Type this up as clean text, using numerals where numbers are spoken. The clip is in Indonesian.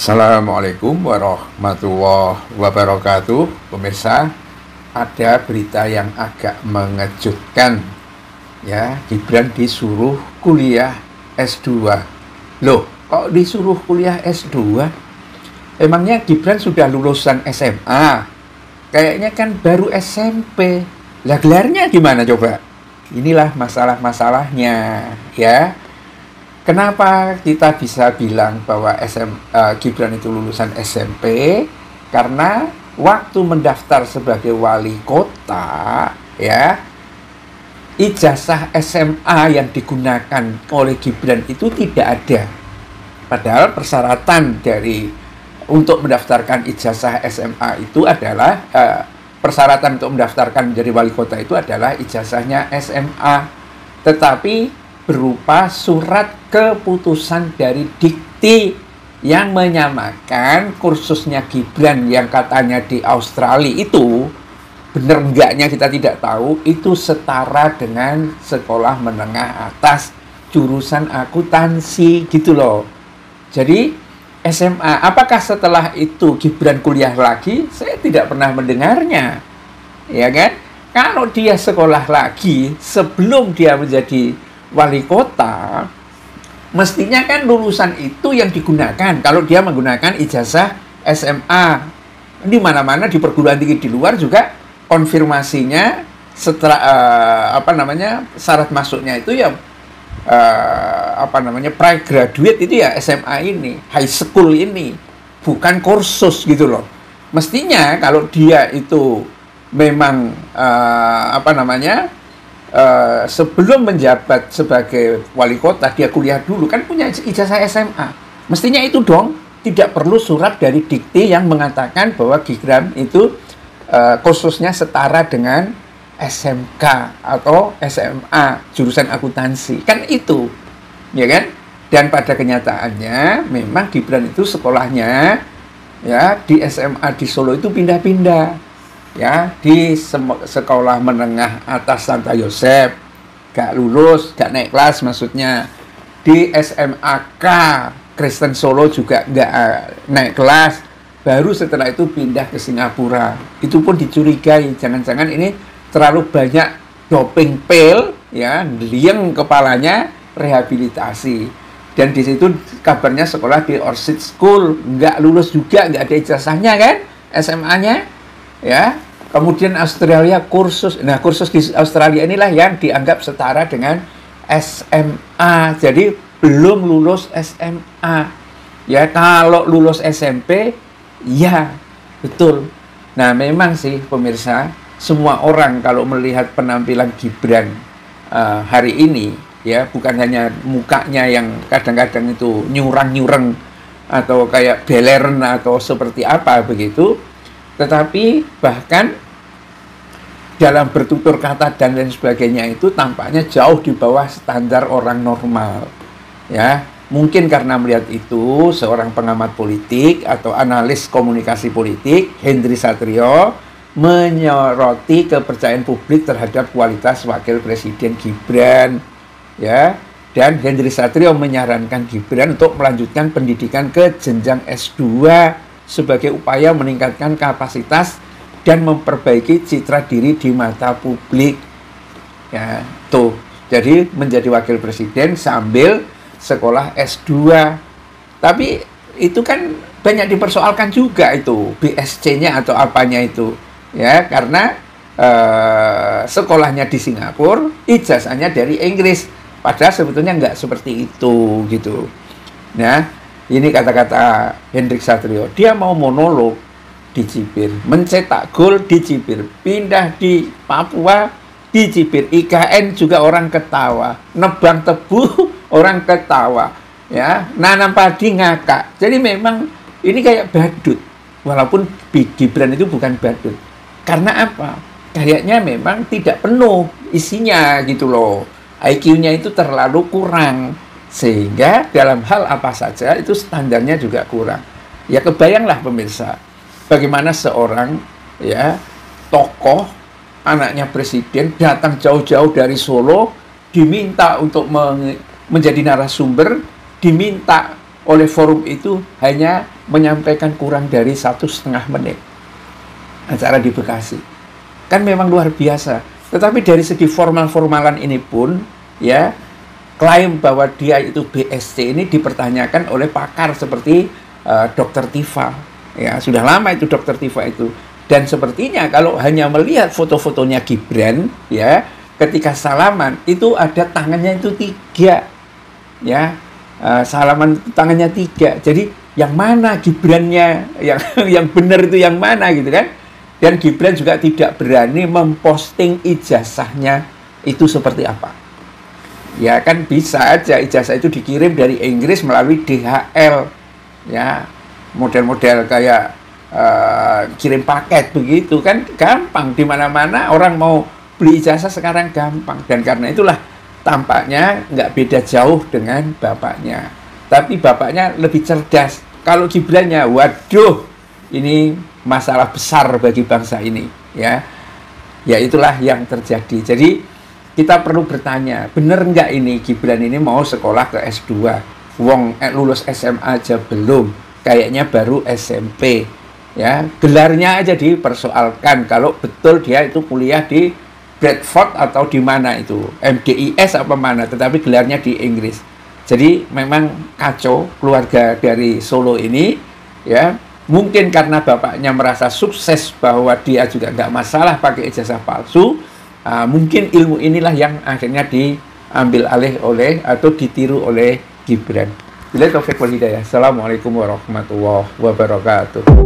Assalamualaikum warahmatullahi wabarakatuh. Pemirsa, ada berita yang agak mengejutkan. Ya, Gibran disuruh kuliah S2. Loh, kok disuruh kuliah S2? Emangnya Gibran sudah lulusan SMA? Kayaknya kan baru SMP. Lah gelarnya gimana coba? Inilah masalah-masalahnya, ya. Kenapa kita bisa bilang bahwa Gibran itu lulusan SMP? Karena waktu mendaftar sebagai wali kota, ya, ijazah SMA yang digunakan oleh Gibran itu tidak ada. Padahal persyaratan untuk mendaftarkan ijazah SMA itu adalah persyaratan untuk mendaftarkan menjadi wali kota itu adalah ijazahnya SMA. Tetapi berupa surat keputusan dari Dikti yang menyamakan kursusnya Gibran yang katanya di Australia itu, bener enggaknya kita tidak tahu, itu setara dengan sekolah menengah atas jurusan akuntansi gitu loh. Jadi SMA, apakah setelah itu Gibran kuliah lagi? Saya tidak pernah mendengarnya, ya kan? Kalau dia sekolah lagi sebelum dia menjadi wali kota, mestinya kan lulusan itu yang digunakan. Kalau dia menggunakan ijazah SMA, di mana-mana di perguruan tinggi di luar juga konfirmasinya setelah syarat masuknya itu ya pre-graduate itu ya SMA ini, high school ini, bukan kursus gitu loh. Mestinya kalau dia itu memang sebelum menjabat sebagai wali kota, dia kuliah dulu, kan punya ijazah SMA. Mestinya itu dong, tidak perlu surat dari Dikti yang mengatakan bahwa Gibran itu kursusnya setara dengan SMK atau SMA, jurusan akuntansi. Kan itu, ya kan? Dan pada kenyataannya, memang Gibran itu sekolahnya ya di SMA di Solo itu pindah-pindah. Ya, di sekolah menengah atas Santo Yosef gak lulus, gak naik kelas maksudnya. Di SMAK Kristen Solo juga gak naik kelas. Baru setelah itu pindah ke Singapura. Itu pun dicurigai, jangan-jangan ini terlalu banyak doping pil, ya, liang kepalanya, rehabilitasi. Dan di situ kabarnya sekolah di Orchid School, nggak lulus juga, nggak ada ijazahnya kan, SMA-nya. Ya, kemudian Australia kursus. Nah, kursus di Australia inilah yang dianggap setara dengan SMA. Jadi belum lulus SMA. Ya, kalau lulus SMP, ya betul. Nah, memang sih pemirsa, semua orang kalau melihat penampilan Gibran hari ini, ya, bukan hanya mukanya yang kadang-kadang itu nyurang-nyurang atau kayak beleren atau seperti apa begitu, tetapi bahkan dalam bertutur kata dan lain sebagainya itu tampaknya jauh di bawah standar orang normal. Ya, mungkin karena melihat itu, seorang pengamat politik atau analis komunikasi politik, Henry Satrio, menyoroti kepercayaan publik terhadap kualitas wakil presiden Gibran. Ya, dan Henry Satrio menyarankan Gibran untuk melanjutkan pendidikan ke jenjang S2 sebagai upaya meningkatkan kapasitas dan memperbaiki citra diri di mata publik. Ya, tuh. Jadi menjadi wakil presiden sambil sekolah S2. Tapi itu kan banyak dipersoalkan juga itu BSc-nya atau apanya itu. Ya, karena sekolahnya di Singapura, ijazahnya dari Inggris. Padahal sebetulnya nggak seperti itu gitu. Nah, ini kata-kata Hendrik Satrio. Dia mau monolog di Cibir, mencetak gol di Cibir, pindah di Papua di Cibir, IKN juga orang ketawa, nebang tebu orang ketawa, ya, nanam padi ngakak. Jadi memang ini kayak badut, walaupun Gibran itu bukan badut. Karena apa? Kayaknya memang tidak penuh isinya gitu loh. IQ-nya itu terlalu kurang, sehingga dalam hal apa saja itu standarnya juga kurang. Ya, kebayanglah pemirsa, bagaimana seorang, ya, tokoh, anaknya presiden, datang jauh-jauh dari Solo, diminta untuk menjadi narasumber, diminta oleh forum itu hanya menyampaikan kurang dari 1,5 menit acara di Bekasi. Kan memang luar biasa. Tetapi dari segi formal-formalan ini pun, ya, klaim bahwa dia itu BSc ini dipertanyakan oleh pakar seperti Dr. Tifa. Ya, sudah lama itu Dr. Tifa itu. Dan sepertinya kalau hanya melihat foto-fotonya Gibran, ya, ketika salaman itu ada tangannya itu 3, ya, salaman tangannya 3. Jadi yang mana Gibrannya, yang benar itu yang mana gitu kan? Dan Gibran juga tidak berani memposting ijazahnya itu seperti apa. Ya kan bisa aja ijazah itu dikirim dari Inggris melalui DHL, ya, model-model kayak kirim paket begitu kan, gampang di mana-mana orang mau beli ijazah sekarang gampang. Dan karena itulah tampaknya nggak beda jauh dengan bapaknya, tapi bapaknya lebih cerdas. Kalau Gibrannya, waduh, ini masalah besar bagi bangsa ini, ya. Ya itulah yang terjadi. Jadi kita perlu bertanya, bener nggak ini Gibran ini mau sekolah ke S2? Wong lulus SMA aja belum, kayaknya baru SMP. Ya, gelarnya aja dipersoalkan kalau betul dia itu kuliah di Bradford atau di mana itu, MDIS apa mana, tetapi gelarnya di Inggris. Jadi memang kacau keluarga dari Solo ini, ya. Mungkin karena bapaknya merasa sukses bahwa dia juga nggak masalah pakai ijazah palsu, mungkin ilmu inilah yang akhirnya diambil alih oleh atau ditiru oleh Gibran. Bila taufik wal hidayah. Assalamualaikum warahmatullahi wabarakatuh.